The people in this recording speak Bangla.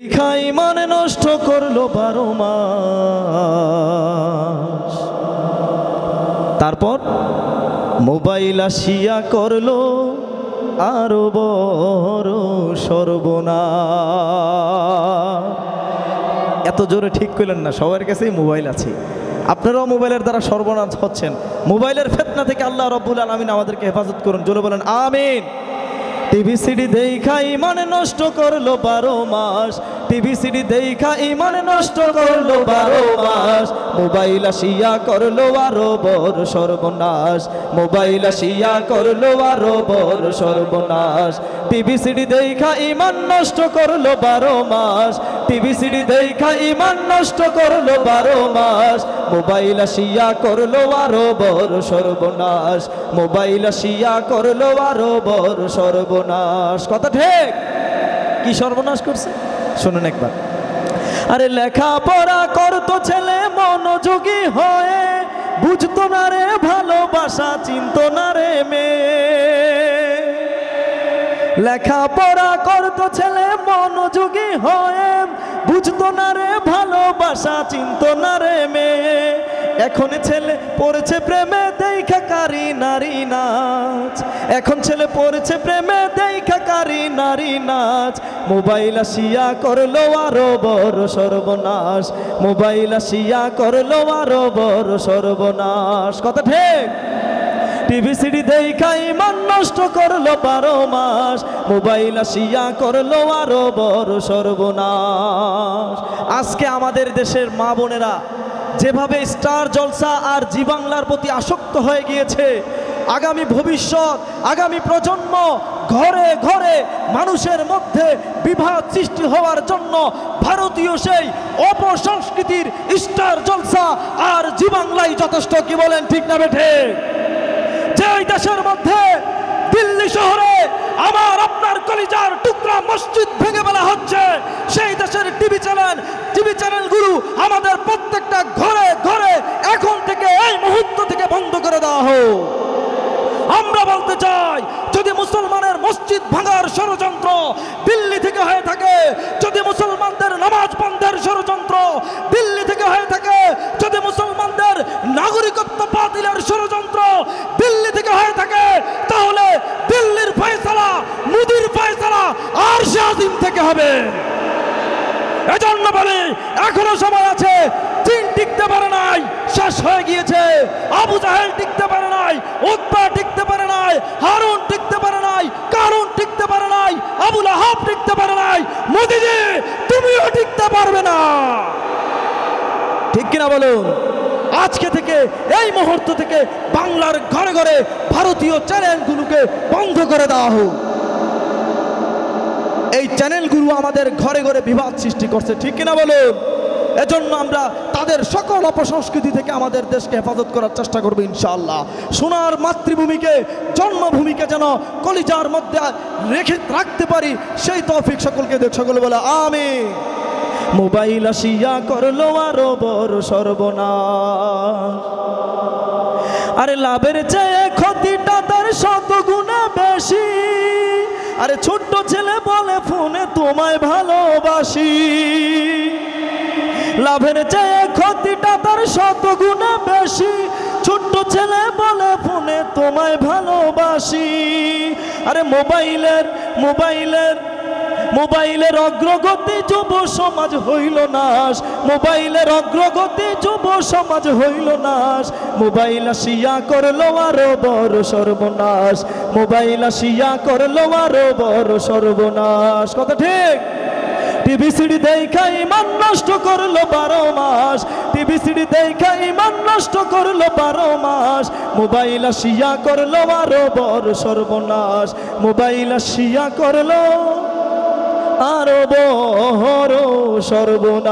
খাই মানে নষ্ট করলো 12 মাস। তারপর মোবাইল আসিয়া করলো আরো বড় সর্বনাশ। এত জোরে ঠিক করলেন না, সবার কাছেই মোবাইল আছে, আপনারাও মোবাইলের দ্বারা সর্বনাশ হচ্ছেন। মোবাইলের ফিতনা থেকে আল্লাহ রাব্বুল আলামিন আমাদেরকে হেফাজত করুন, জোরে বলেন আমিন। টিভি সিডি দেখা ইমান নষ্ট করলো 12 মাস, টিভি সিডি দেখা ইমান নষ্ট করলো 12 মাস। মোবাইল আসিয়া করলো আরো বড় সর্বনাশ, মোবাইল আসিয়া করলো আরো বড় সর্বনাশ। টিভি সিডি দেখা ইমান নষ্ট করলো 12 মাস, টিভি সিডি দেখা ইমান নষ্ট করলো 12 মাস। মোবাইল আসিয়া করলো আরো বড় সর্বনাশ, মোবাইল আসিয়া করলো আরো বড় সর্বনাশ। কথা ঠিক? কি সর্বনাশ করছে শুনুন একবার। আরে লেখাপড়া করতো ছেলে মনোযোগী হয়ে, বুঝতো না রে ভালোবাসা, চিনতো না রে মেয়ে। লেখাপড়া করতো ছেলে মনোযোগী হয়ে, বুঝতো না রে ভালোবাসা, চিনতো না রে মেয়ে। এখন ছেলে পড়েছে প্রেমে দেখা কারি নারী নাচ, এখন ছেলে পড়েছে প্রেমে দেখা কারি নারী নাচ। মোবাইল আসিয়া করলো আরো বড় সর্বনাশ, মোবাইল আসিয়া করলো আরো বড় সর্বনাশ। কথা ঠিক? টিভি সিডি দেখা ইমান নষ্ট করলো 12 মাস, মোবাইল আসিয়া করলো আরো বড় সর্বনাশ। আজকে আমাদের দেশের মা বোনেরা যেভাবে স্টার জলসা আর জি বাংলার প্রতি আসক্ত হয়ে গিয়েছে, আগামী ভবিষ্যৎ, আগামী প্রজন্ম, ঘরে ঘরে মানুষের মধ্যে বিভাদ সৃষ্টি হওয়ার জন্য ভারতীয় সেই অপসংস্কৃতির স্টার জলসা আর জি বাংলাই যথেষ্ট। কি বলেন, ঠিক না বেঠে? যেই দেশের মধ্যে দিল্লি শহরে আমার আপনার কলিজার টুকরা মসজিদ ভেঙে ফেলা হচ্ছে, সেই দেশের টিভি চ্যানেলগুলো আমাদের প্রত্যেকটা ঘরে ঘরে এখন থেকে এই মুহূর্ত থেকে বন্ধ করে দেওয়া হোক। আমরা বলতে চাই, যদি মুসলমানের মসজিদ ভাঙার ষড়যন্ত্র দিল্লি থেকে হয়ে থাকে, যদি মুসলমানদের নামাজ বন্ধের ষড়যন্ত্র দিল্লি থেকে হয়ে থাকে, যদি মুসলমানদের নাগরিকত্ব বাতিলের ষড়যন্ত্র দিল্লি থেকে হয়ে থাকে, তাহলে দিল্লির ফয়সালা, মোদির ফয়সালা আরশে আজিম থেকে হবে। এজন্য বলি, এখনো সময় আছে। চীন টিকতে পারে নাই, শেষ হয়ে গিয়েছে। আবু জাহেল টিকতে পারে নাই, উতবা টিকতে পারে নাই, হারুন টিকতে পারে নাই, কারুন টিকতে পারে নাই, আবু লাহাব টিকতে পারে নাই। মোদিজি, তুমিও টিকতে পারবে না। ঠিক কিনা বলুন? আজকে থেকে, এই মুহূর্ত থেকে বাংলার ঘরে ঘরে ভারতীয় চ্যানেলগুলোকে বন্ধ করে দেওয়া হোক। এই চ্যানেলগুলো আমাদের ঘরে ঘরে বিবাদ সৃষ্টি করছে, ঠিক কিনা বলুন? এজন্য আমরা তাদের সকল অপসংস্কৃতি থেকে আমাদের দেশকে হেফাজত করার চেষ্টা করব ইনশাআল্লাহ। সোনার মাতৃভূমিকে, জন্মভূমিকে যেন কলিজার মধ্যে রাখতে পারি, সেই তৌফিক সকলকে দেখ। সকলে বলে আমিন। মোবাইল আসিয়া করলো আরো বড় সর্বনাশ, আরে লাভের চেয়ে ক্ষতিটা তার 100 গুণে বেশি। আরে ছোট্ট ছেলে বলে ফোনে তোমায় ভালোবাসি, লাভের চেয়ে ক্ষতিটা তার 100 গুণে বেশি। ছোট্ট ছেলে বলে ফোনে তোমায় ভালোবাসি। আরে মোবাইলের অগ্রগতি যুব সমাজ হইল নাশ, মোবাইলের অগ্রগতি যুব সমাজ হইল নাশ। মোবাইল আসিয়া করলো আরো বড় সর্বনাশ, মোবাইল আসিয়া করলো আরো বড় সর্বনাশ। কথা ঠিক? টিভি সিডি দেখা ইমান নষ্ট করলো 12 মাস, টিভি সিডি দেখা ইমান নষ্ট করলো 12 মাস। মোবাইল আসিয়া করলো আরো বড় সর্বনাশ, মোবাইল আসিয়া করলো আরো বড় সর্বনাশ।